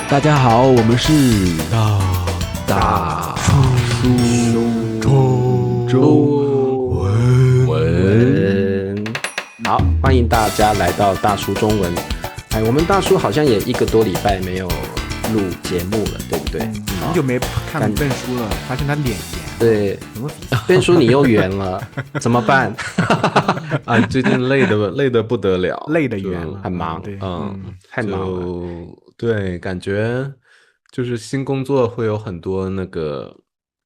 大家好，我们是大叔中文。好，欢迎大家来到大叔中文。我们大叔好像也1个多礼拜没有录节目了，对不对？很久没看笨叔了，发现他脸圆。对，笨叔你又圆了，怎么办？啊，最近累的不得了，累的圆了，很忙，太忙了。对，感觉就是新工作会有很多那个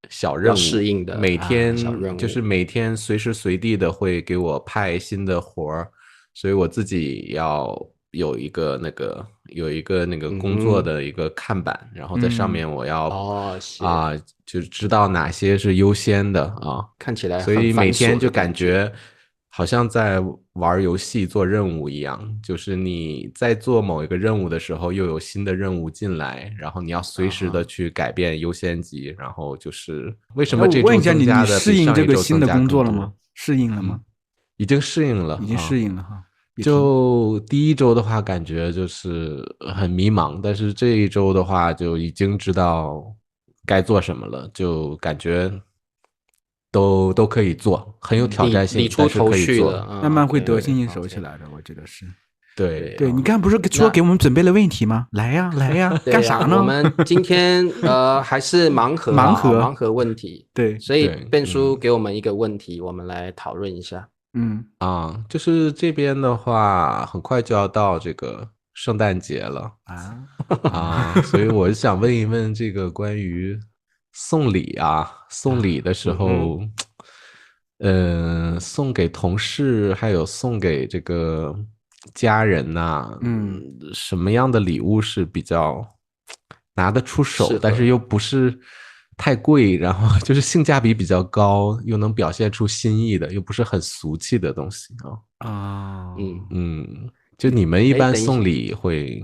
小任务，要适应的，每天小任务就是每天随时随地的会给我派新的活儿，所以我自己要有一个那个工作的一个看板，然后在上面我要就知道哪些是优先的啊，看起来很所以每天就感感觉好像在玩游戏做任务一样，就是你在做某一个任务的时候，又有新的任务进来，然后你要随时的去改变优先级，然后就是为什么这周增加的适应这个新的工作了吗？吗？适应了吗？已经适应了，已经适应了哈。就第一周的话，感觉就是很迷茫，但是这一周的话，就已经知道该做什么了，就感觉都可以做，很有挑战性，理出头绪了，慢慢会得心应手起来的，我觉得是。对，你刚才不是说给我们准备了问题吗？来呀，干啥呢？我们今天还是盲盒问题，对，所以笨叔给我们一个问题，我们来讨论一下。就是这边的话，很快就要到这个圣诞节了所以我想问一问这个关于送礼的时候，送给同事还有送给这个家人呐，什么样的礼物是比较拿得出手，但是又不是太贵，然后就是性价比比较高，又能表现出心意的，又不是很俗气的东西就你们一般送礼会，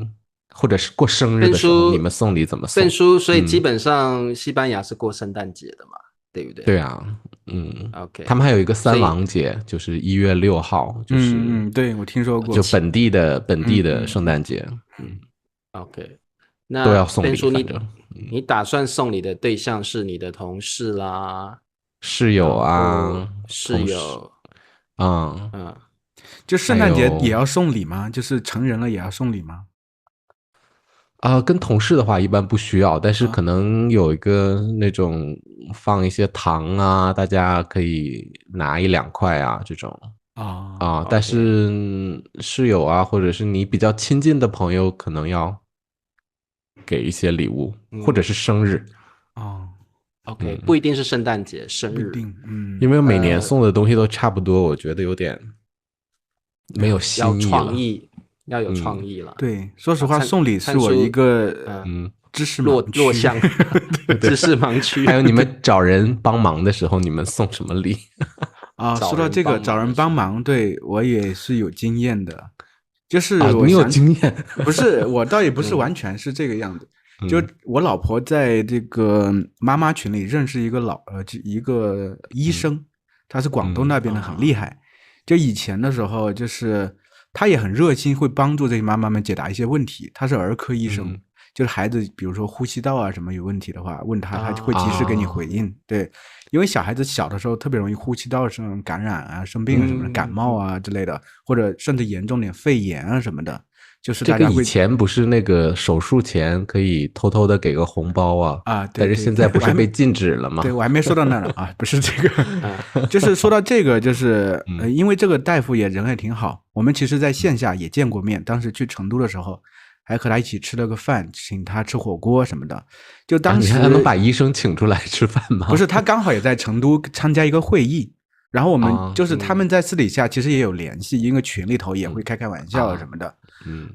或者是过生日的时候，你们送礼怎么送？笨叔，所以基本上西班牙是过圣诞节的嘛，对不对？对啊，OK， 他们还有一个3王节，就是1月6号，就是对，我听说过，就本地的圣诞节，OK， 那都要送礼，笨叔反正你打算送礼的对象是你的同事啦、室友就圣诞节也要送礼吗？就是成人了也要送礼吗？跟同事的话一般不需要，但是可能有一个那种放一些糖啊，大家可以拿1-2块啊这种但是室友啊，或者是你比较亲近的朋友，可能要给一些礼物，或者是生日OK， 不一定是圣诞节，生日，因为每年送的东西都差不多，我觉得有点没有新意了，要有创意了。对，说实话，送礼是我一个知识弱项，知识盲区。还有你们找人帮忙的时候，你们送什么礼说到这个找人帮忙，对我也是有经验的，就是你有经验？不是，我倒也不是完全是这个样子。就我老婆在这个妈妈群里认识一个一个医生，他是广东那边的，很厉害。就以前的时候，就是他也很热心，会帮助这些妈妈们解答一些问题。他是儿科医生，就是孩子比如说呼吸道啊什么有问题的话，问他会及时给你回应。对，因为小孩子小的时候特别容易呼吸道上感染啊、生病啊什么的，感冒啊之类的，或者甚至严重点肺炎啊什么的。就是大家这个以前不是那个手术前可以偷偷的给个红包对，但是现在不是被禁止了吗？对，我还没说到那呢不是这个就是说到这个，就是因为这个大夫人也挺好，我们其实在线下也见过面，当时去成都的时候还和他一起吃了个饭，请他吃火锅什么的。就当时你还能把医生请出来吃饭吗？不是，他刚好也在成都参加一个会议，然后我们就是他们在私底下其实也有联系，因为群里头也会开玩笑什么的。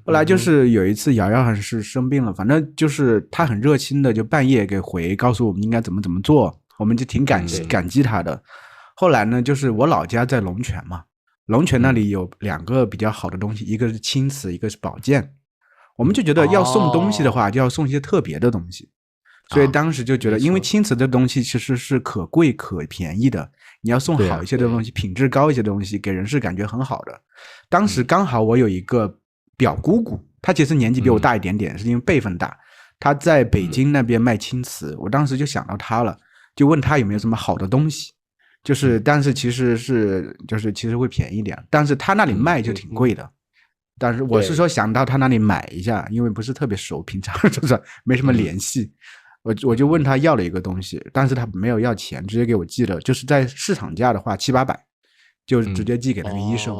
后来就是有一次瑶瑶还是生病了，反正就是他很热心的就半夜给告诉我们应该怎么做，我们就挺感激他的。后来呢，就是我老家在龙泉嘛，龙泉那里有2个比较好的东西，一个是青瓷，一个是宝剑。我们就觉得要送东西的话就要送一些特别的东西，所以当时就觉得因为青瓷的东西其实是可贵可便宜的，你要送好一些的东西，品质高一些的东西，给人是感觉很好的。当时刚好我有一个表姑姑，她其实年纪比我大一点点，是因为辈分大，他在北京那边卖青瓷，我当时就想到他了，就问他有没有什么好的东西，就是但是其实会便宜一点，但是他那里卖就挺贵的。但是我是说想到他那里买一下，因为不是特别熟，平常就是没什么联系，我就问他要了一个东西，但是他没有要钱，直接给我寄了，就是在市场价的话700-800，就直接寄给那个医生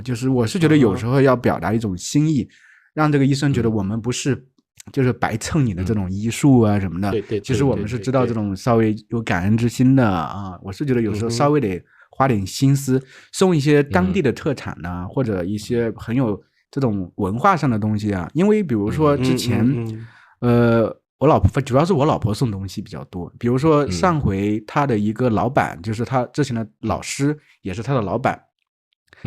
就是我是觉得有时候要表达一种心意，让这个医生觉得我们不是就是白蹭你的这种医术啊什么的，对，其实我们是知道这种稍微有感恩之心的我是觉得有时候稍微得花点心思，送一些当地的特产或者一些很有这种文化上的东西因为比如说之前我老婆主要是我老婆送东西比较多，比如说上回他的一个老板，就是他之前的老师也是他的老板，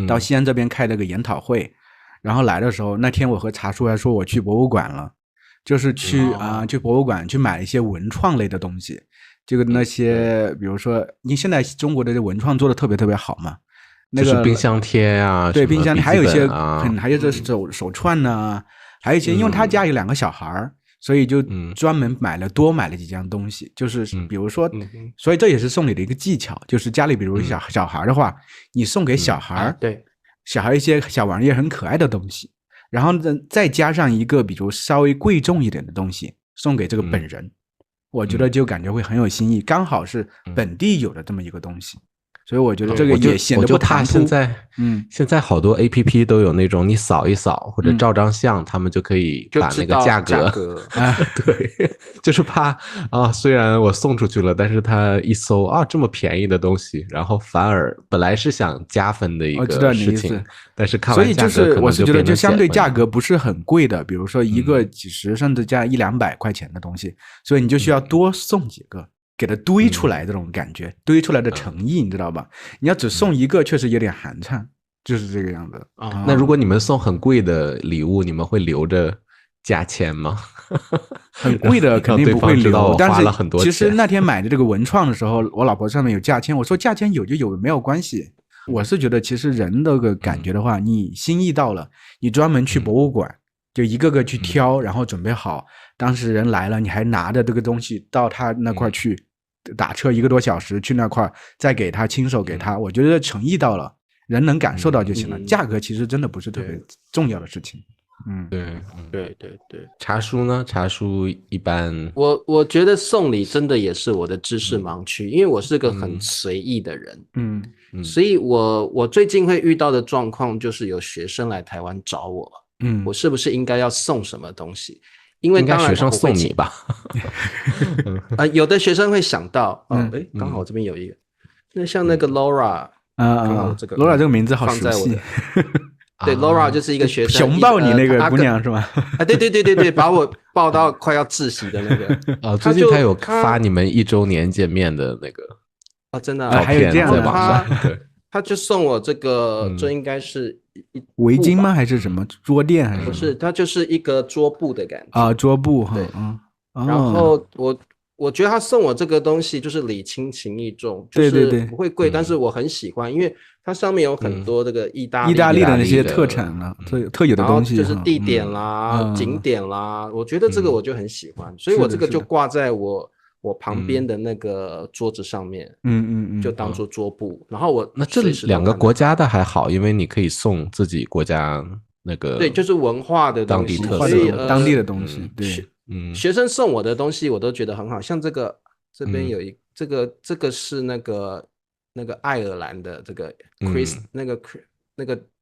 到西安这边开了个研讨会，然后来的时候那天我和茶叔还说我去博物馆了，就是去博物馆去买一些文创类的东西，这个那些比如说你现在中国的文创做的特别特别好嘛，那个就是冰箱贴对，冰箱贴还有一些还有这手串还有一些因为他家有2个小孩所以就专门多买了几样东西，就是比如说所以这也是送礼的一个技巧，就是家里比如小孩的话，你送给小孩对小孩一些小玩意很可爱的东西，然后再加上一个比如稍微贵重一点的东西送给这个本人，我觉得就感觉会很有新意，刚好是本地有的这么一个东西，所以我觉得这个也显得不唐突。现在好多 APP 都有那种你扫一扫或者照张相，他们就可以把那个价格对，就是怕虽然我送出去了，但是他一搜这么便宜的东西，然后反而本来是想加分的一个事情，但是看完价格所以就是我是觉得就相对价格不不是很贵的，比如说一个几十甚至加100-200块钱的东西，所以你就需要多送几个。给它堆出来这种感觉，堆出来的诚意，你知道吧？你要只送一个，确实有点寒碜，就是这个样子那如果你们送很贵的礼物，你们会留着价签吗？很贵的肯定不会留，但是很多其实那天买的这个文创的时候，我老婆上面有价签，我说价签有就有，没有关系。我是觉得其实人的个感觉的话，你心意到了，你专门去博物馆，就一个个去挑，然后准备好。当时人来了，你还拿着这个东西到他那块去，打车1个多小时去那块，再给他亲手给他，我觉得诚意到了，人能感受到就行了。价格其实真的不是特别重要的事情。对。茶叔呢？茶叔一般，我觉得送礼真的也是我的知识盲区，因为我是个很随意的人。所以我最近会遇到的状况就是有学生来台湾找我，我是不是应该要送什么东西？因为当然应该学生送你吧有的学生会想到刚好我这边有一个，那像那个 Laura 刚好这个 Laura 这个名字好熟悉对 Laura 就是一个学生熊抱你那个姑娘是吗？对，把我抱到快要窒息的那个最近他有发你们1周年见面的那个真的还有这样的对，他就送我这个这应该是围巾吗？还是什么桌垫？还是不是？它就是一个桌布的感觉桌布对然后我觉得他送我这个东西就是礼轻情意重，就是不会贵，但是我很喜欢，因为它上面有很多这个意大利的那些特产特有的东西，就是地点啦、景点啦，我觉得这个我就很喜欢，所以我这个就挂在我旁边的那个桌子上面，就当做桌布。然后那这2个国家的还好，因为你可以送自己国家那个对，就是文化的东西，当地特色，当地的东西，对。学生送我的东西我都觉得很好，像这边有一这个是那个爱尔兰的这个 Chris 那个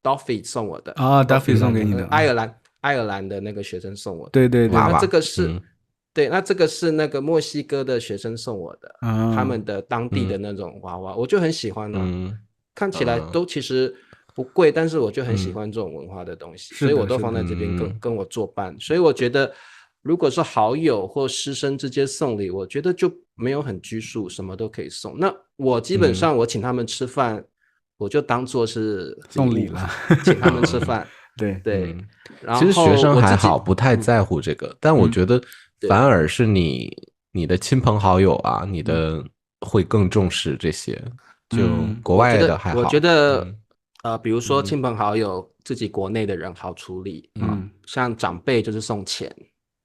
Duffy 送我的Duffy 送给你的爱尔兰的那个学生送我的，对，那这个是对，那这个是那个墨西哥的学生送我的，他们的当地的那种娃娃，我就很喜欢看起来都其实不贵，但是我就很喜欢这种文化的东西，所以我都放在这边跟我作伴，所以我觉得如果是好友或师生之间送礼，我觉得就没有很拘束，什么都可以送。那我基本上我请他们吃饭，我就当做是送礼了，请他们吃饭。对，然后其实学生还好，不太在乎这个，但我觉得反而是你的亲朋好友啊，你的会更重视这些。就国外的还好，我觉得比如说亲朋好友，自己国内的人好处理，像长辈就是送钱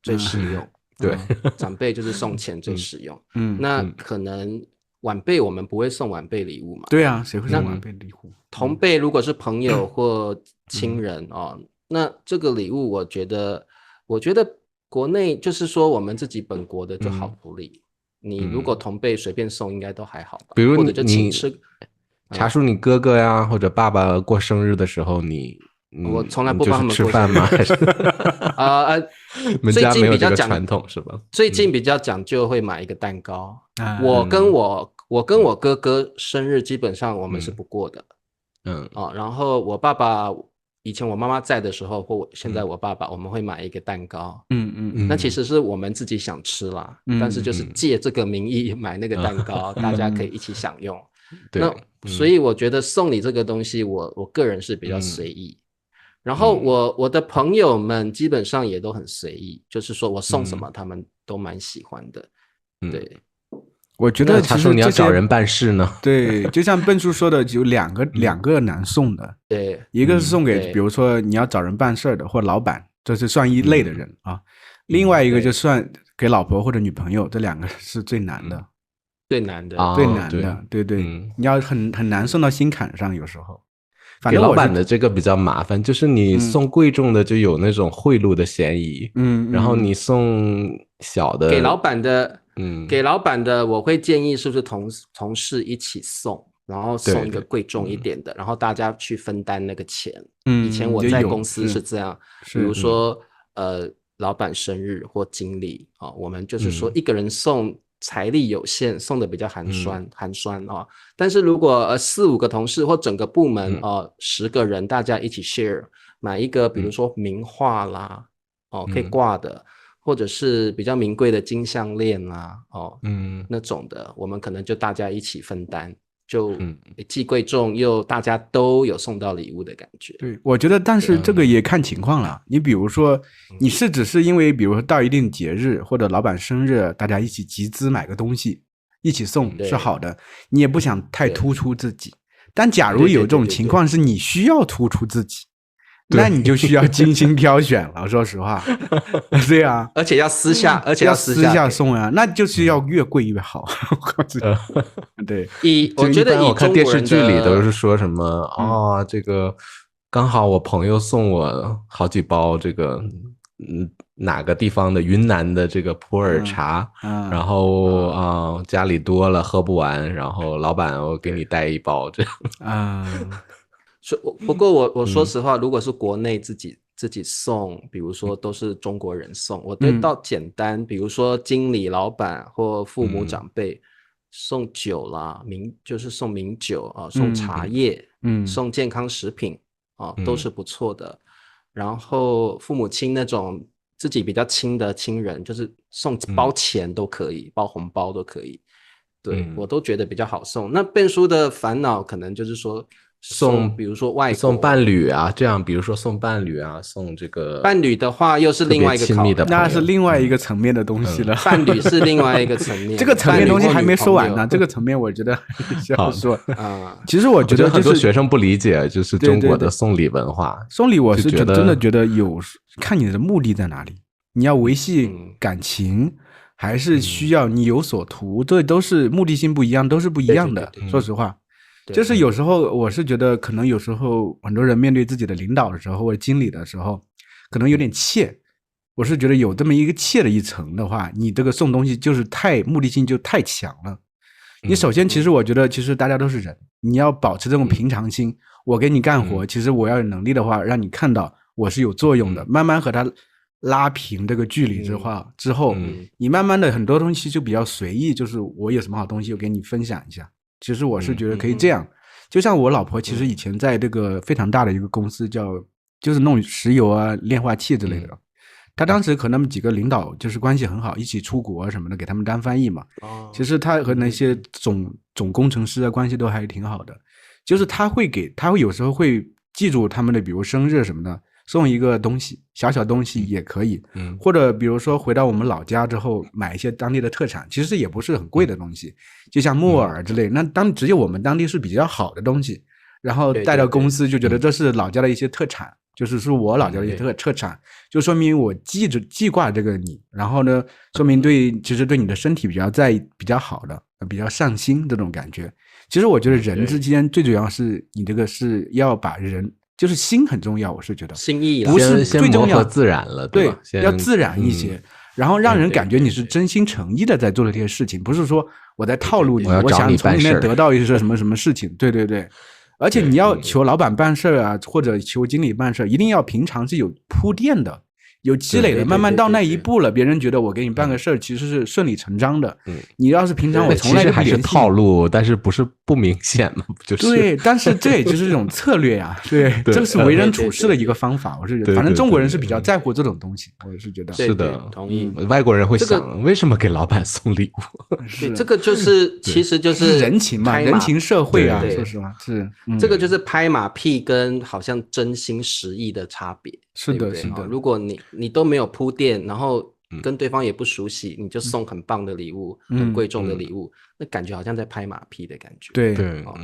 最实用，对，长辈就是送钱最实用。那可能晚辈我们不会送晚辈礼物嘛？对啊，谁会送晚辈礼物？同辈如果是朋友或亲人那这个礼物我觉得国内就是说我们自己本国的就好处理。你如果同辈随便送应该都还好吧？比如或者就请吃。茶叔，你哥哥呀，或者爸爸过生日的时候，我从来不帮他们吃饭吗？还是你们家没有这个传统是吧？最近比较讲究会买一个蛋糕。我跟我哥哥生日基本上我们是不过的。然后我爸爸以前我妈妈在的时候，或现在我爸爸，我们会买一个蛋糕。那其实是我们自己想吃啦，但是就是借这个名义买那个蛋糕，大家可以一起享用。那所以我觉得送你这个东西，我个人是比较随意。然后我的朋友们基本上也都很随意，就是说我送什么他们都蛮喜欢的。对，我觉得其实你要找人办事呢。对，就像笨叔说的，有两个难送的。对，一个是送给比如说你要找人办事的或老板，这是算一类的人啊。另外一个就算给老婆或者女朋友，这两个是最难的。最难的，对，你要很难送到心坎上，有时候。反正给老板的这个比较麻烦，就是你送贵重的就有那种贿赂的嫌疑。然后你送小的，给老板的，我会建议是不是同事一起送，然后送一个贵重一点的，然后大家去分担那个钱。以前我在公司是这样，比如说老板生日或经理我们就是说一个人送。财力有限，送的比较寒酸但是如果4-5个同事或整个部门10个人大家一起 share 买一个比如说名画啦可以挂的，或者是比较名贵的金项链啦那种的，我们可能就大家一起分担，就既贵重又大家都有送到礼物的感觉。对，我觉得但是这个也看情况了。你比如说你是只是因为比如说到一定节日或者老板生日，大家一起集资买个东西一起送是好的，你也不想太突出自己。但假如有这种情况是你需要突出自己，那你就需要精心挑选了，说实话。对啊，而且要私下送啊，那就是要越贵越好。对，我觉得我看电视剧里都是说什么这个刚好我朋友送我好几包这个哪个地方的云南的这个普洱茶，然后家里多了喝不完，然后老板我给你带一包这样。不过我说实话，如果是国内自己送，比如说都是中国人送，我觉得倒简单，比如说经理、老板或父母长辈送酒啦，就是送名酒送茶叶，送健康食品都是不错的。然后父母亲那种自己比较亲的亲人，就是送包钱都可以，包红包都可以。对，我都觉得比较好送。那变叔的烦恼可能就是说比如说外国送伴侣啊，这样比如说送伴侣啊，送这个伴侣的话又是另外一个亲密的朋友，那是另外一个层面的东西了。伴侣是另外一个层面，这个层面东西还没说完呢。这个层面我觉得需要说其实我觉得很多学生不理解，就是中国的送礼文化。送礼我是真的觉得有看你的目的在哪里，你要维系感情，还是需要你有所图，这都是目的性不一样，都是不一样的。说实话。就是有时候我是觉得可能有时候很多人面对自己的领导的时候或者经理的时候可能有点怯，我是觉得有这么一个怯的一层的话，你这个送东西就是目的性就太强了。你首先其实我觉得其实大家都是人，你要保持这种平常心，我给你干活其实我要有能力的话让你看到我是有作用的，慢慢和他拉平这个距离之后你慢慢的很多东西就比较随意，就是我有什么好东西我给你分享一下。其实我是觉得可以这样，就像我老婆其实以前在这个非常大的一个公司就是弄石油啊炼化器之类的，她当时和他们几个领导就是关系很好，一起出国什么的给他们当翻译嘛。其实她和那些总工程师的关系都还挺好的，就是她会有时候会记住他们的比如生日什么的，送一个东西，小东西也可以，或者比如说回到我们老家之后买一些当地的特产，其实也不是很贵的东西，就像木耳之类，那只有我们当地是比较好的东西，然后带到公司就觉得这是老家的一些特产，就是我老家的一个特产，就说明我记挂这个你，然后呢，说明其实对你的身体比较好的，比较上心这种感觉。其实我觉得人之间最主要是你这个是要把人，就是心很重要，我是觉得心意不是最重要，自然了，对，要自然一些。然后让人感觉你是真心诚意的在做这些事情，不是说我在套路你，我想从里面得到一些什么什么事情。对对对，而且你要求老板办事啊，或者求经理办事，一定要平常是有铺垫的，有积累的，慢慢到那一步了，别人觉得我给你办个事儿，其实是顺理成章的。你要是平常我从来其实还是套路，但是不是不明显嘛？就是对，但是这也就是这种策略呀，对，这是为人处事的一个方法。我是觉得，反正中国人是比较在乎这种东西，我是觉得是的，同意。外国人会想，为什么给老板送礼物？对，这个就是其实就是人情嘛，人情社会啊，说实话是这个就是拍马屁跟好像真心实意的差别。是的，是的。如果你都没有铺垫，然后跟对方也不熟悉，你就送很棒的礼物，很贵重的礼物，那感觉好像在拍马屁的感觉。对，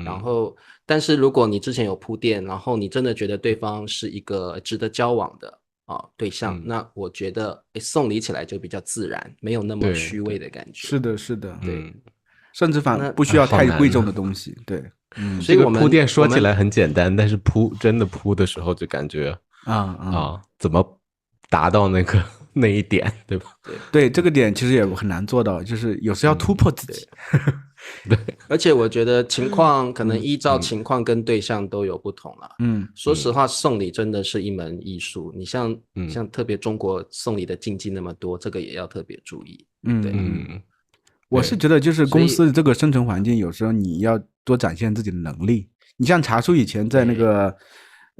然后，但是如果你之前有铺垫，然后你真的觉得对方是一个值得交往的对象，那我觉得送礼起来就比较自然，没有那么虚伪的感觉。是的，是的，对，甚至不需要太贵重的东西。对，所以我们铺垫说起来很简单，但是真的铺的时候就感觉怎么达到那一点，对吧？对，这个点其实也很难做到，就是有时要突破自己。对，而且我觉得情况可能依照情况跟对象都有不同啦。说实话，送礼真的是一门艺术。你像特别中国送礼的禁忌那么多，这个也要特别注意。我是觉得就是公司这个生存环境，有时候你要多展现自己的能力。你像茶叔以前在那个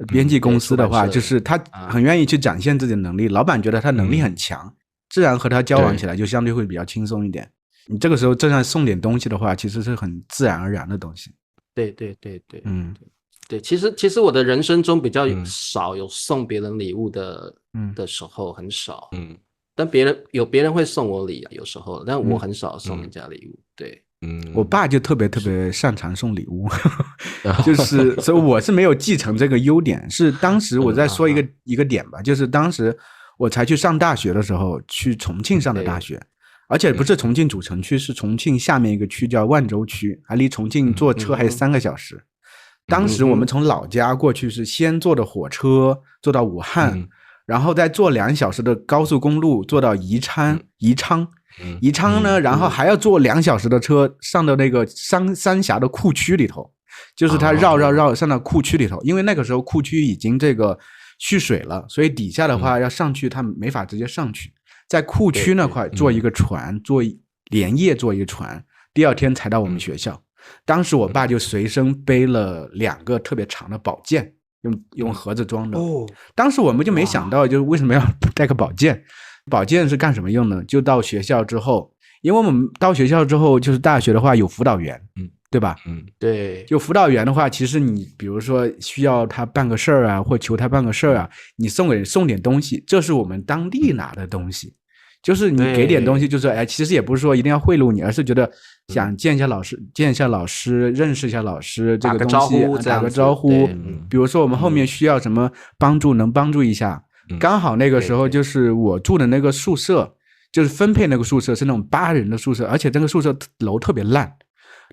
编辑公司的话，就是他很愿意去展现自己的能力，老板觉得他能力很强，自然和他交往起来就相对会比较轻松一点。你这个时候这样送点东西的话，其实是很自然而然的东西。对，对，其实我的人生中比较少有送别人礼物的时候，很少。但别人会送我礼，有时候，但我很少送人家礼物。对。我爸就特别擅长送礼物，就是所以我是没有继承这个优点。是当时我再说一个点吧，就是当时我才去上大学的时候，去重庆上的大学，而且不是重庆主城区，是重庆下面一个区叫万州区，还离重庆坐车还有3个小时。当时我们从老家过去是先坐的火车坐到武汉，然后再坐2小时的高速公路坐到宜昌呢，然后还要坐2小时的车上到那个三峡的库区里头，就是他绕上到库区里头，因为那个时候库区已经这个蓄水了，所以底下的话要上去他没法直接上去，在库区那块坐一个船，连夜坐一个船，第2天才到我们学校。当时我爸就随身背了2个特别长的宝剑，用盒子装的。当时我们就没想到，就是为什么要带个宝剑。宝剑是干什么用呢？就到学校之后，因为我们到学校之后，就是大学的话有辅导员，对吧？对。就辅导员的话，其实你比如说需要他办个事儿啊，或求他办个事儿啊，你送点东西，这是我们当地拿的东西，就是你给点东西，就是其实也不是说一定要贿赂你，而是觉得想见一下老师，认识一下老师，这个东西打个招呼。比如说我们后面需要什么帮助，能帮助一下。刚好那个时候就是我住的那个宿舍，就是分配那个宿舍是那种8人的宿舍，而且那个宿舍楼特别烂。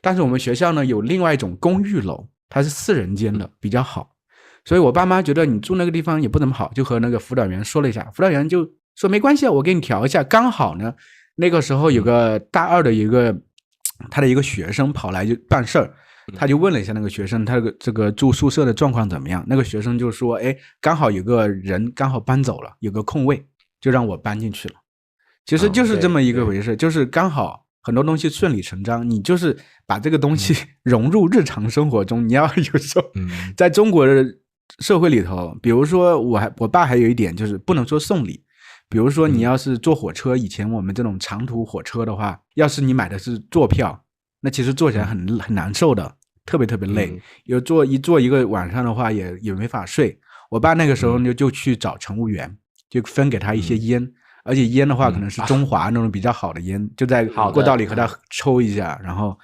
但是我们学校呢有另外一种公寓楼，它是4人间的，比较好。所以我爸妈觉得你住那个地方也不怎么好，就和那个辅导员说了一下，辅导员就说没关系，我给你调一下。刚好呢那个时候有个大2的他的一个学生跑来就办事儿。他就问了一下那个学生，他这个住宿舍的状况怎么样？那个学生就说：“刚好有个人刚好搬走了，有个空位，就让我搬进去了。”其实就是这么一个回事，就是刚好很多东西顺理成章，你就是把这个东西融入日常生活中。你要有时候在中国的社会里头，比如说我爸还有一点就是不能说送礼，比如说你要是坐火车，以前我们这种长途火车的话，要是你买的是坐票。那其实坐起来很难受的，特别累。坐一个晚上的话也没法睡。我爸那个时候就去找乘务员，就分给他一些烟，而且烟的话可能是中华那种比较好的烟，就在过道里和他抽一下，然后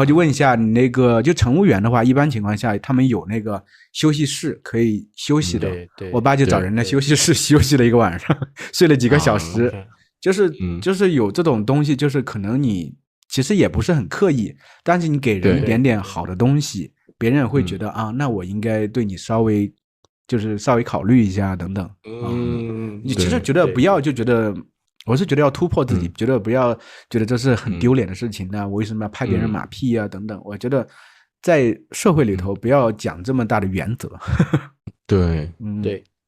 就问一下你那个，就乘务员的话，一般情况下他们有那个休息室可以休息的。我爸就找人在休息室休息了一个晚上，睡了几个小时。就是有这种东西，就是可能你其实也不是很刻意，但是你给人一点点好的东西，别人会觉得啊，那我应该对你稍微考虑一下等等。你其实觉得不要就觉得，我是觉得要突破自己，觉得不要觉得这是很丢脸的事情我为什么要拍别人马屁啊等等。我觉得在社会里头不要讲这么大的原则。对，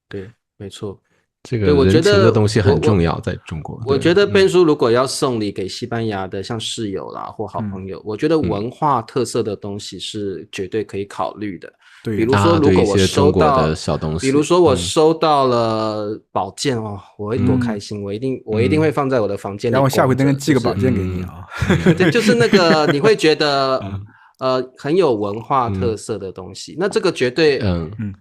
对，没错。这个人情的东西很重要，在中国。我觉得Ben叔如果要送礼给西班牙的像室友啦或好朋友，我觉得文化特色的东西是绝对可以考虑的。对，比如说如果我收到的小东西，比如说我收到了宝剑我会多开心，我一定会放在我的房间里。然后我下回再寄个宝剑给你对，就是那个你会觉得很有文化特色的东西，那这个绝对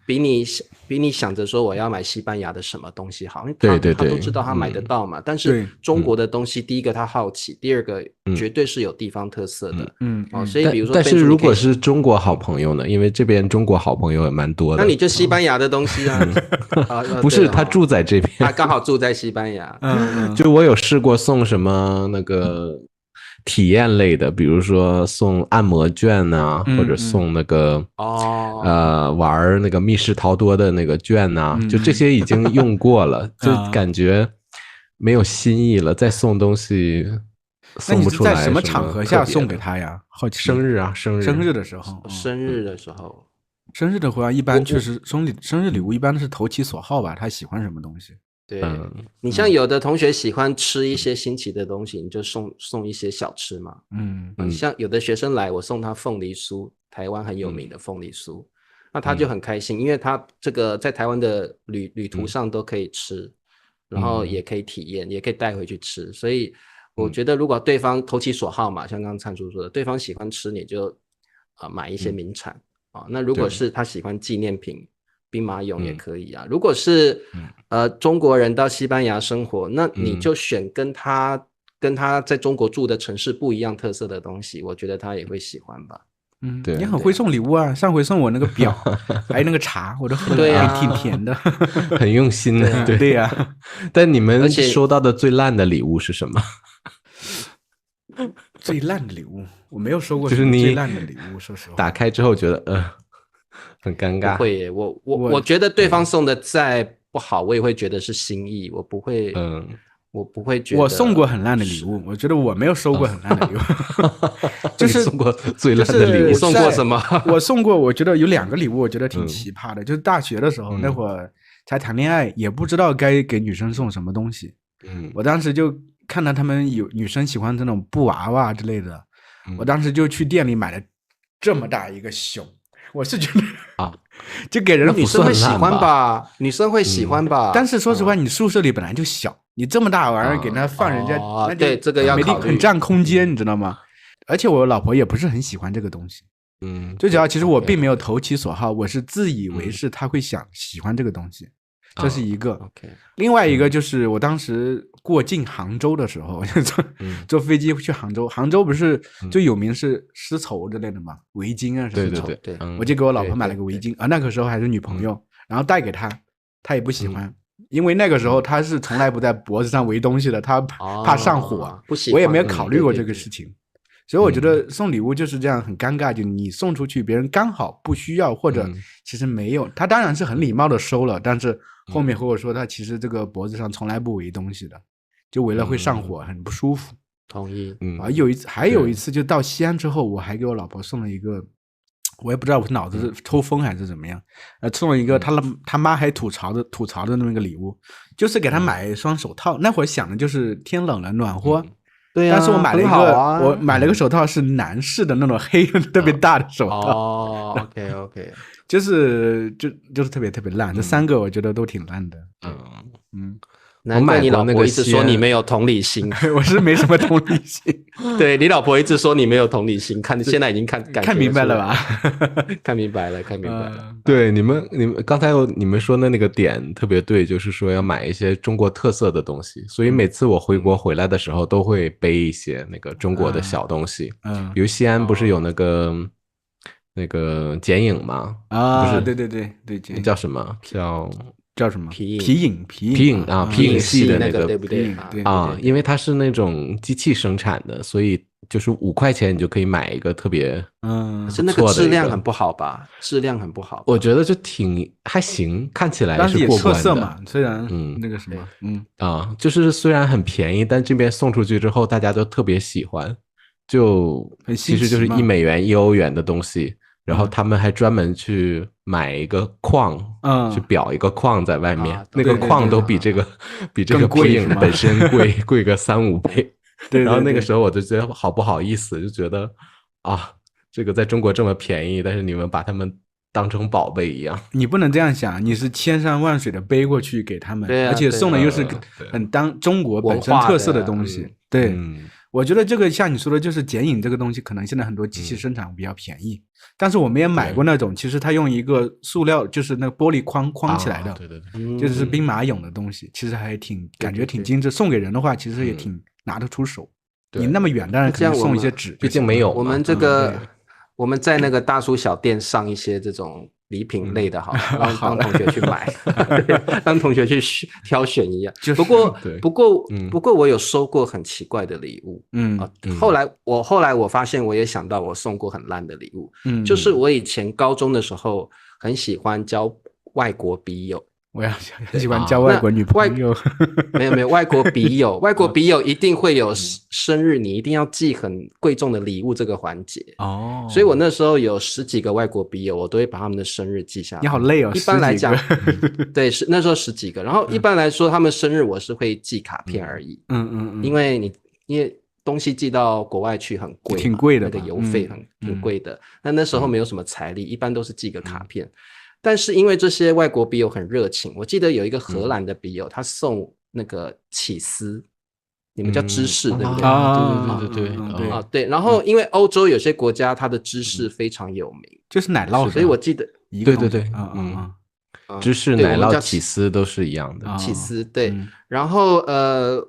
比你想着说我要买西班牙的什么东西好，因为他都知道他买得到嘛。但是中国的东西，第一个他好奇，第二个绝对是有地方特色的。所以比如说，但是如果是中国好朋友呢？因为这边中国好朋友也蛮多的。那你就西班牙的东西啊？不是，他住在这边，他刚好住在西班牙。就我有试过送什么那个体验类的，比如说送按摩券啊，或者送那个玩那个密室逃脱的那个券啊，就这些已经用过了，就感觉没有新意了，再送东西送不出来。那你是在什么场合下送给他呀？好奇。生日啊，生日的时候，生日的话，一般确实生日礼物一般是投其所好吧，他喜欢什么东西。对，你像有的同学喜欢吃一些新奇的东西，你就送一些小吃嘛。像有的学生来，我送他凤梨酥，台湾很有名的凤梨酥，那他就很开心，因为他这个在台湾的旅途上都可以吃，然后也可以体验，也可以带回去吃。所以我觉得，如果对方投其所好嘛，像刚刚灿叔说的，对方喜欢吃，你就买一些名产那如果是他喜欢纪念品，兵马俑也可以啊。如果是中国人到西班牙生活，那你就选跟他在中国住的城市不一样特色的东西，我觉得他也会喜欢吧。对，你很会送礼物啊！上回送我那个表，还有那个茶，我都喝了，挺甜的，很用心的。对呀。但你们收到的最烂的礼物是什么？最烂的礼物，我没有收过什么最烂的礼物，说实话。打开之后觉得很尴尬。不会耶，我觉得对方送的再不好，我也会觉得是心意，我不会我不会觉得。我送过很烂的礼物，我觉得我没有收过很烂的礼物。就是送过最烂的礼物，你送过什么？我送过，我觉得有2个礼物，我觉得挺奇葩的。就是大学的时候，那会儿才谈恋爱，也不知道该给女生送什么东西。我当时就看到他们有女生喜欢这种布娃娃之类的，我当时就去店里买了这么大一个熊。我是觉得就给人女生会喜欢吧，女生会喜欢吧。但是说实话，你宿舍里本来就小，你这么大玩意儿给他放人家，那对这个要考虑，很占空间，你知道吗？而且我老婆也不是很喜欢这个东西。最主要其实我并没有投其所好，我是自以为是她会喜欢这个东西。这是一个。另外一个就是我当时过境杭州的时候，坐飞机去杭州，杭州不是最有名是丝绸之类的嘛，围巾啊什么的。对，我就给我老婆买了个围巾那个时候还是女朋友，然后带给她，她也不喜欢，因为那个时候她是从来不在脖子上围东西的，她怕上火，不喜欢。我也没有考虑过这个事情。所以我觉得送礼物就是这样很尴尬，就你送出去别人刚好不需要，或者其实没有，他当然是很礼貌的收了，但是后面和我说他其实这个脖子上从来不围东西的，就围了会上火，很不舒服。同意。还有一次就到西安之后，我还给我老婆送了一个，我也不知道我是脑子是抽风还是怎么样，送了一个他妈还吐槽的那么一个礼物，就是给他买一双手套。那会儿想的就是天冷了暖和。对呀，但是我买了一个手套是男士的那种黑特别大的手套。OK， 就是特别特别烂。这3个我觉得都挺烂的。难怪你老婆一直说你没有同理心。我是没什么同理心。对，你老婆一直说你没有同理心，现在已经看明白了吧？看明白了。对，你们刚才你们说的那个点特别对，就是说要买一些中国特色的东西，所以每次我回国回来的时候都会背一些那个中国的小东西。比如西安不是有那个剪影吗？啊，不是，对，剪影叫什么？叫什么？皮影啊，皮影系的那个，对不对？啊，因为它是那种机器生产的，所以就是5块钱你就可以买一个特别可是那个质量很不好吧？质量很不好。我觉得就还行，看起来是过关的。特色嘛，虽然那个什么，就是虽然很便宜，但这边送出去之后大家都特别喜欢，就其实就是1美元1欧元的东西。然后他们还专门去买一个框，去裱一个框在外面，那个框都比这个皮影本身贵个3-5倍。对，然后那个时候我就觉得好不好意思，就觉得啊，这个在中国这么便宜，但是你们把他们当成宝贝一样。你不能这样想，你是千山万水的背过去给他们，而且送的又是很当中国本身特色的东西。对，我觉得这个像你说的，就是剪影这个东西，可能现在很多机器生产比较便宜，但是我们也买过那种，其实它用一个塑料，就是那个玻璃框起来的，对，就是兵马俑的东西，其实还感觉挺精致。送给人的话，其实也挺拿得出手。你那么远，当然可能送一些纸，毕竟没有。我们我们在那个大叔小店上一些这种礼品类的，让同学去买，让同学去挑选一样。不过我有收过很奇怪的礼物。后来我发现，我也想到我送过很烂的礼物。就是我以前高中的时候很喜欢交外国笔友。我要很喜欢交外国女朋友。没有外国笔友，外国笔友一定会有生日，你一定要寄很贵重的礼物这个环节。所以我那时候有10几个外国笔友，我都会把他们的生日记下来。你好累哦。一般来讲，对，那时候10几个。然后一般来说，他们生日我是会寄卡片而已。因为东西寄到国外去很贵，挺贵的，那个邮费挺贵的。那时候没有什么财力，一般都是寄个卡片。但是因为这些外国笔友很热情，我记得有一个荷兰的笔友，他送那个起司，你们叫芝士，对不对？对。然后因为欧洲有些国家它的芝士非常有名，就是奶酪，所以我记得，对，芝士、奶酪、起司都是一样的。起司，对。然后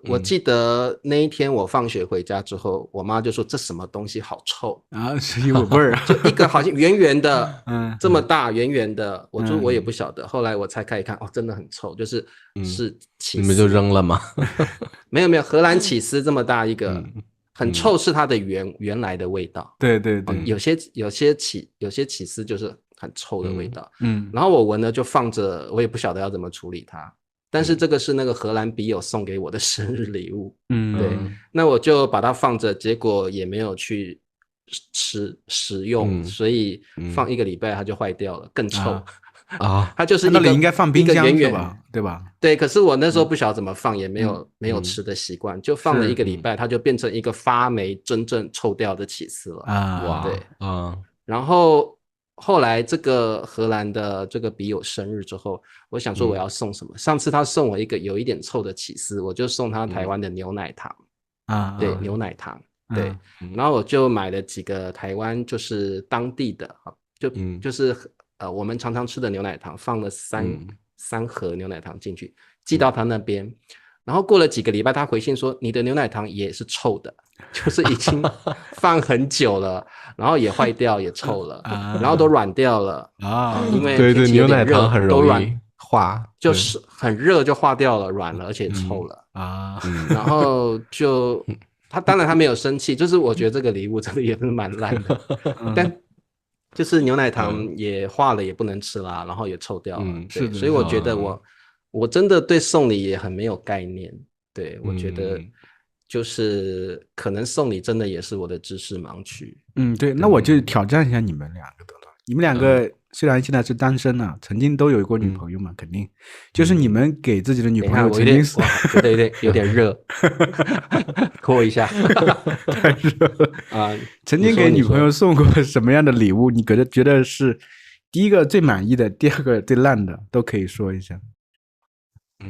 我记得那一天我放学回家之后，我妈就说这什么东西好臭啊，是有味儿啊，就一个好像圆圆的，这么大圆圆的，我说我也不晓得。后来我拆开一看，真的很臭，是起司。你们就扔了吗？没有，荷兰起司这么大一个，很臭，是它的原来的味道。对，有些起司就是很臭的味道。然后我闻了就放着，我也不晓得要怎么处理它。但是这个是那个荷兰笔友送给我的生日礼物。对，那我就把它放着，结果也没有去使用，所以放1个礼拜它就坏掉了，更臭。它就是一个，那里应该放冰箱是吧？对吧？对，可是我那时候不晓得怎么放，也没有吃的习惯，就放了1个礼拜，它就变成一个发霉、真正臭掉的起司了。哇，对然后后来这个荷兰的这个笔友生日之后，我想说我要送什么？上次他送我一个有一点臭的起司，我就送他台湾的牛奶糖。对，牛奶糖。对，然后我就买了几个台湾就是当地的，就是我们常常吃的牛奶糖，放了三盒牛奶糖进去，寄到他那边。然后过了几个礼拜，他回信说你的牛奶糖也是臭的，就是已经放很久了，然后也坏掉也臭了，然后都软掉了因为对牛奶糖很容易化，就是很热就化掉了，软了而且臭了然后就当然他没有生气，就是我觉得这个礼物真的也是蛮烂的但就是牛奶糖也化了也不能吃啦，然后也臭掉了对，所以我觉得我真的对送礼也很没有概念。对，我觉得就是可能送礼真的也是我的知识盲区。对，那我就挑战一下你们两个的了。你们两个虽然现在是单身啊，曾经都有过女朋友嘛，肯定就是你们给自己的女朋友曾经是觉得有点热拖一下太热了曾经给女朋友送过什么样的礼物？你觉得是第一个最满意的，第二个最烂的，都可以说一下。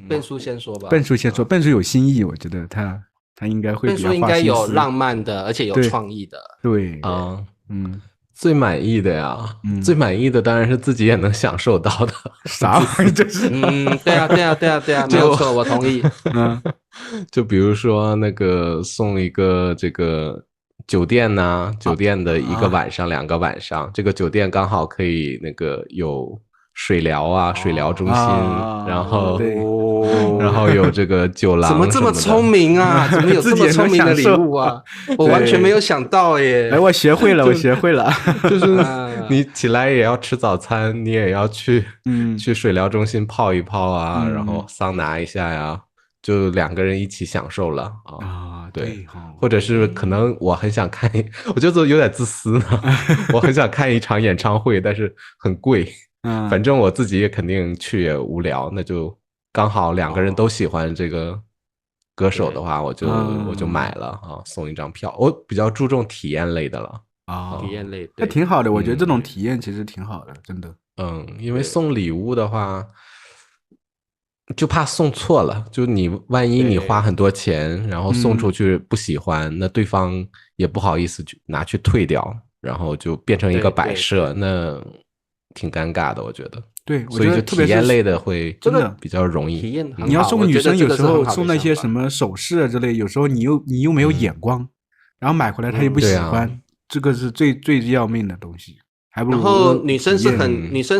笨叔先说吧。笨叔先说，笨叔有新意，我觉得他应该会比较花心思。笨叔应该有浪漫的，而且有创意的。对啊，最满意的呀，最满意的当然是自己也能享受到的。啥玩意？这是对啊，没有错，我同意。就比如说那个送一个这个酒店呐，酒店的1个晚上、2个晚上，这个酒店刚好可以那个有水疗啊，水疗中心，然后有这个酒廊。怎么这么聪明啊？怎么有这么聪明的礼物啊？我完全没有想到耶！哎，我学会了，就是你起来也要吃早餐，你也要去水疗中心泡一泡啊，然后桑拿一下呀，就2个人一起享受了啊。对，或者是可能我很想看，我觉得有点自私呢。我很想看一场演唱会，但是很贵。反正我自己也肯定去也无聊，那就刚好2个人都喜欢这个歌手的话，我就买了啊，送一张票。我比较注重体验类的了体验类那挺好的，我觉得这种体验其实挺好的，真的。因为送礼物的话，就怕送错了，就你万一你花很多钱，然后送出去不喜欢，那对方也不好意思拿去退掉，然后就变成一个摆设，那挺尴尬的，我觉得。对，所以就体验类的会真的比较容易。体验很好，你要送女生，有时候送那些什么首饰啊之类，有时候你又没有眼光，然后买回来她又不喜欢，这个是最要命的东西。还不如。然后女生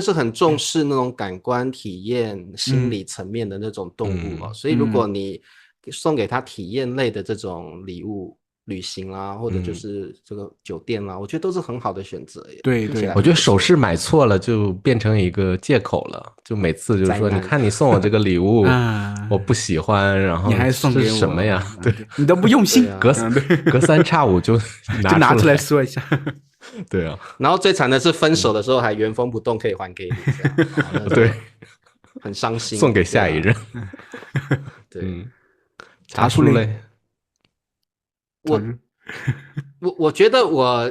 是很重视那种感官体验、心理层面的那种动物嘛，所以如果你送给她体验类的这种礼物。旅行啦，或者就是这个酒店啦，我觉得都是很好的选择耶。对，我觉得首饰买错了就变成一个借口了，就每次就是说，你看你送我这个礼物，我不喜欢，然后你还送给我什么呀？对，你都不用心，隔3差5就拿出来说一下。对啊，然后最惨的是分手的时候还原封不动可以还给你，对，很伤心。送给下一任。对，茶树类。我觉得我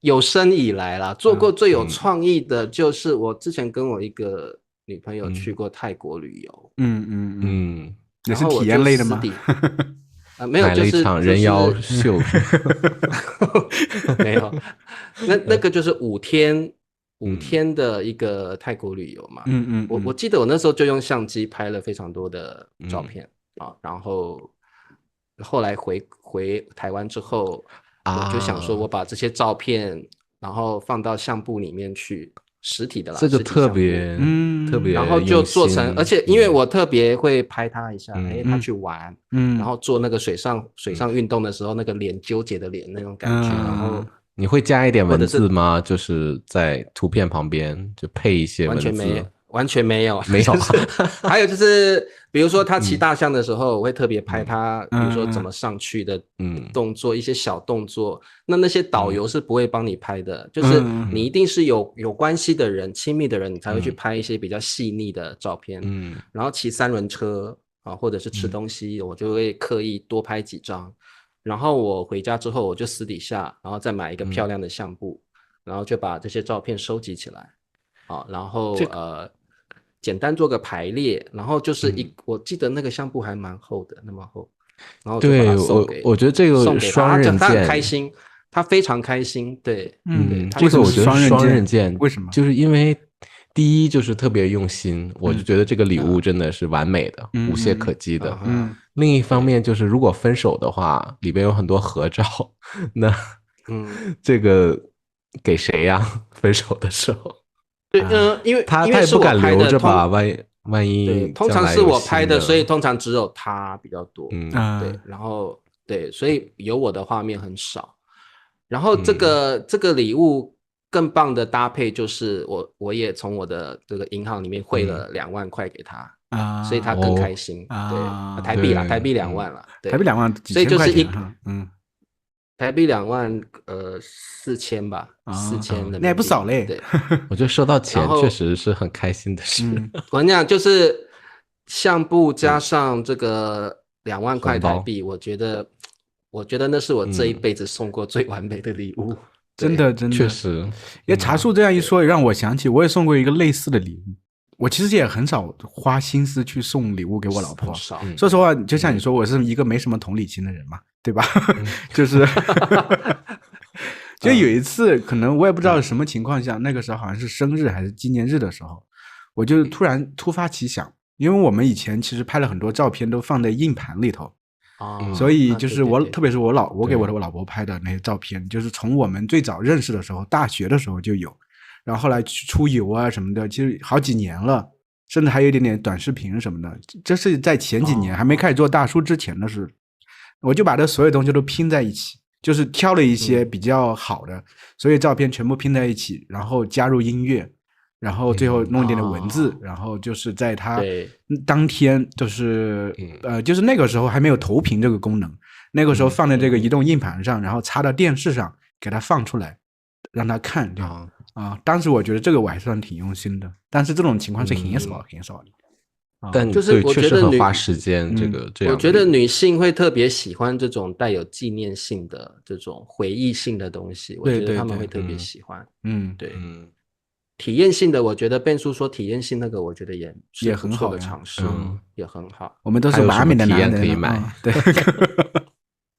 有生以来啦，做过最有创意的就是我之前跟我一个女朋友去过泰国旅游，也是体验类的吗？没有，就是一场人妖秀，没有，那个就是5天的一个泰国旅游嘛，我记得我那时候就用相机拍了非常多的照片然后后来回台湾之后，我就想说我把这些照片然后放到相簿里面去，实体的啦，这个特别然后就做成，而且因为我特别会拍他一下，他去玩，然后做那个水上运动的时候那个脸纠结的脸那种感觉，然后你会加一点文字吗？就是在图片旁边就配一些文字？完全没有，没有。还有就是，比如说他骑大象的时候，我会特别拍他，比如说怎么上去的动作，一些小动作。那些导游是不会帮你拍的，就是你一定是有关系的人、亲密的人，你才会去拍一些比较细腻的照片。然后骑3轮车啊，或者是吃东西，我就会刻意多拍几张。然后我回家之后，我就私底下，然后再买一个漂亮的相簿，然后就把这些照片收集起来。然后简单做个排列，然后就是我记得那个相簿还蛮厚的，那么厚，然后就把它送给我觉得这个双刃剑，他很开心，他非常开心，对，这个我觉得双刃剑，为什么？就是因为第一就是特别用心，我就觉得这个礼物真的是完美的，无懈可击的。另一方面就是如果分手的话，里边有很多合照，那这个给谁呀？分手的时候。对，因为他也不敢留着吧，万一对，通常是我拍的，所以通常只有他比较多，对，然后对，所以有我的画面很少。然后这个礼物更棒的搭配就是我也从我的这个银行里面汇了2万块给他，所以他更开心。对，台币2万了，台币2万，所以就是台币2万，4000吧，4000人民币，那也不少嘞。对，我觉得收到钱确实是很开心的事。我跟你讲，就是相簿加上这个2万块台币，我觉得那是我这一辈子送过最完美的礼物。真的，确实。因为茶树这样一说，也让我想起我也送过一个类似的礼物。我其实也很少花心思去送礼物给我老婆。说实话，就像你说，我是一个没什么同理心的人嘛，对吧？就是就有一次，可能我也不知道什么情况下，那个时候好像是生日还是纪念日的时候，我就突发奇想，因为我们以前其实拍了很多照片都放在硬盘里头。所以就是特别是我给我老婆拍的那些照片，就是从我们最早认识的时候，大学的时候就有，然后后来去出游啊什么的，其实好几年了，甚至还有一点点短视频什么的。这是在前几年还没开始做大叔之前的事，我就把这所有东西都拼在一起，就是挑了一些比较好的，所有照片全部拼在一起，然后加入音乐。然后最后弄一点的文字，然后就是在他当天就是就是那个时候还没有投屏这个功能，那个时候放在这个移动硬盘上，然后插到电视上给他放出来，让他看这样当时我觉得这个我还算挺用心的，但是这种情况是很少的。但就是我觉得很花时间，这样我觉得女性会特别喜欢这种带有纪念性的这种回忆性的东西，我觉得他们会特别喜欢。对。体验性的，我觉得变叔说体验性那个，我觉得也是不错的尝试，也很好。我们都是完美的男人，可以买。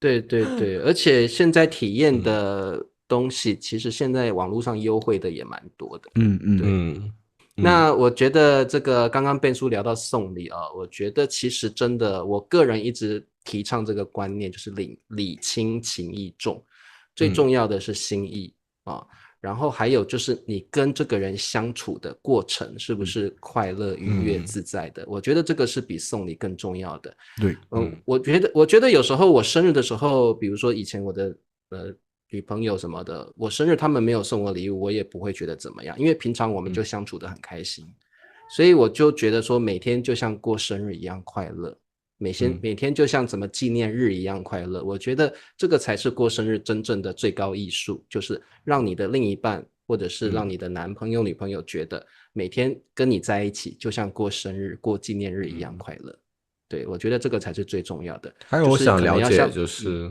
对，而且现在体验的东西，其实现在网络上优惠的也蛮多的。那我觉得这个刚刚变叔聊到送礼我觉得其实真的，我个人一直提倡这个观念，就是礼轻情意重，最重要的是心意然后还有就是你跟这个人相处的过程是不是快乐、愉悦、自在的？我觉得这个是比送礼更重要的。对，我觉得有时候我生日的时候，比如说以前我的女朋友什么的，我生日他们没有送我礼物，我也不会觉得怎么样，因为平常我们就相处得很开心，所以我就觉得说每天就像过生日一样快乐。每天就像怎么纪念日一样快乐，我觉得这个才是过生日真正的最高艺术，就是让你的另一半或者是让你的男朋友女朋友觉得每天跟你在一起就像过生日过纪念日一样快乐。对，我觉得这个才是最重要的。还有我想了解就是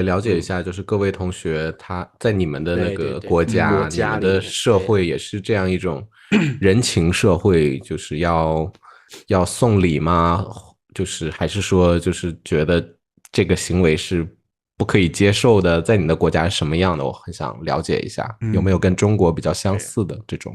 了解一下，就是各位同学他在你们的那个国家你们的社会也是这样一种人情社会，就是要送礼吗？就是还是说就是觉得这个行为是不可以接受的，在你的国家是什么样的？我很想了解一下，有没有跟中国比较相似的这种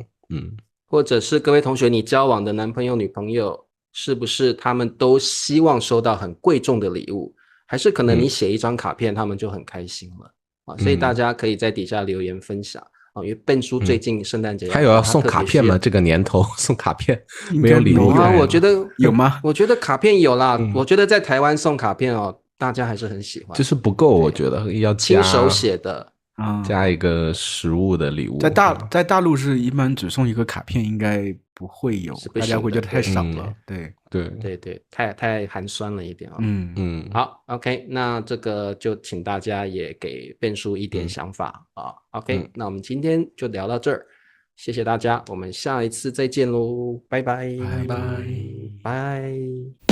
或者是各位同学你交往的男朋友女朋友是不是他们都希望收到很贵重的礼物，还是可能你写一张卡片他们就很开心了所以大家可以在底下留言分享因为笨叔最近圣诞节还有要送卡片吗？这个年头送卡片没有礼物我觉得有吗？我觉得卡片有啦我觉得在台湾送卡片大家还是很喜欢，就是不够，我觉得要亲手写的加一个实物的礼物。在大陆是一般只送一个卡片，应该不会有，大家会觉得太少了。对，太寒酸了一点好 ，OK， 那这个就请大家也给变叔一点想法OK，那我们今天就聊到这儿，谢谢大家，我们下一次再见喽，拜拜，拜拜，拜。